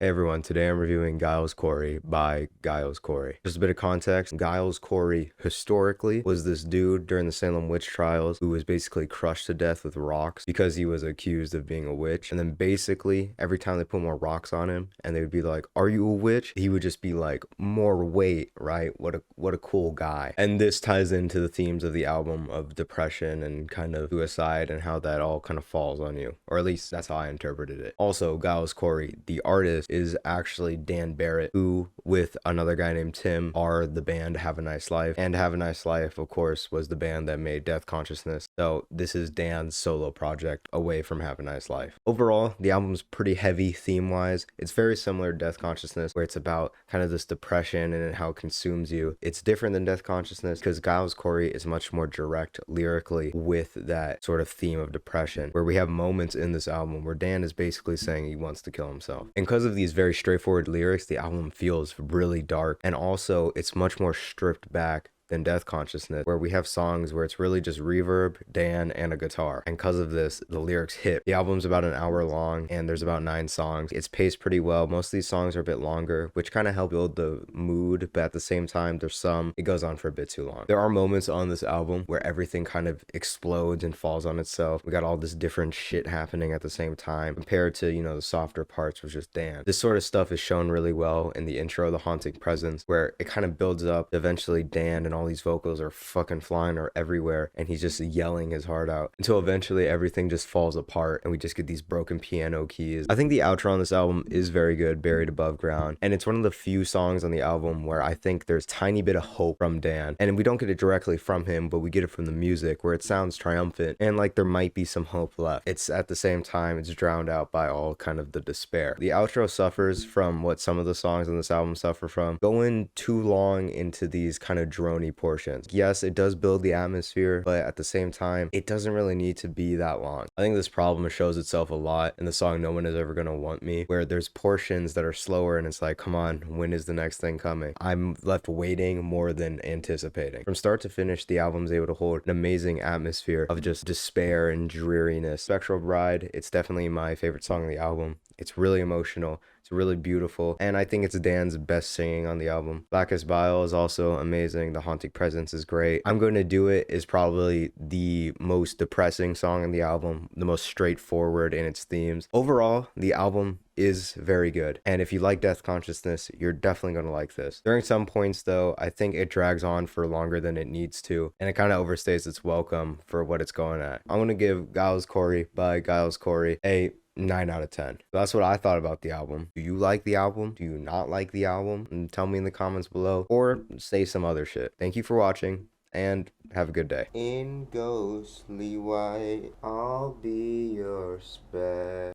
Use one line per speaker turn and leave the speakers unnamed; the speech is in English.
Hey everyone, today I'm reviewing Giles Corey by Giles Corey. Just a bit of context, Giles Corey historically was this dude during the Salem witch trials who was basically crushed to death with rocks because he was accused of being a witch. And then basically every time they put more rocks on him and they would be like, "Are you a witch?" He would just be like, "More weight, right? What a cool guy." And this ties into the themes of the album of depression and kind of suicide and how that all kind of falls on you. Or at least that's how I interpreted it. Also, Giles Corey, the artist, is actually Dan Barrett, who with another guy named Tim are the band Have a Nice Life. And Have a Nice Life, of course, was the band that made Death Consciousness. So this is Dan's solo project away from Have a Nice Life. Overall, the album's pretty heavy theme-wise. It's very similar to Death Consciousness, where it's about kind of this depression and how it consumes you. It's different than Death Consciousness because Giles Corey is much more direct lyrically with that sort of theme of depression, where we have moments in this album where Dan is basically saying he wants to kill himself. And because of these very straightforward lyrics, the album feels really dark, and also it's much more stripped back than Death Consciousness, where we have songs where it's really just reverb, Dan, and a guitar. And because of this, the lyrics hit. The album's about an hour long, and there's about 9 songs. It's paced pretty well. Most of these songs are a bit longer, which kind of help build the mood, but at the same time, it goes on for a bit too long. There are moments on this album where everything kind of explodes and falls on itself. We got all this different shit happening at the same time, compared to, the softer parts was just Dan. This sort of stuff is shown really well in the intro, The Haunting Presence, where it kind of builds up. Eventually, Dan and all these vocals are fucking flying or everywhere, and he's just yelling his heart out until eventually everything just falls apart and we just get these broken piano keys. I think the outro on this album is very good, Buried Above Ground, and it's one of the few songs on the album where I think there's a tiny bit of hope from Dan, and we don't get it directly from him, but we get it from the music where it sounds triumphant and like there might be some hope left. It's at the same time it's drowned out by all kind of the despair. The outro suffers from what some of the songs on this album suffer from, going too long into these kind of drony portions. Yes, it does build the atmosphere, but at the same time, it doesn't really need to be that long. I think this problem shows itself a lot in the song No One Is Ever Gonna Want Me, where there's portions that are slower and it's like, come on, when is the next thing coming? I'm left waiting more than anticipating. From start to finish, the album's able to hold an amazing atmosphere of just despair and dreariness. Spectral Bride, it's definitely my favorite song on the album. It's really emotional. It's really beautiful, and I think it's Dan's best singing on the album. Blackest Bile is also amazing. The Haunting Presence is great. I'm Going to Do It is probably the most depressing song on the album, the most straightforward in its themes. Overall, the album is very good, and if you like Death Consciousness, you're definitely going to like this. During some points though, I think it drags on for longer than it needs to, and it kind of overstays its welcome for what it's going at. I'm going to give Giles Corey by Giles Corey a 9 out of 10. So that's what I thought about the album. Do you like the album? Do you not like the album? And tell me in the comments below, or say some other shit. Thank you for watching, and have a good day. In ghostly white, I'll be your spell.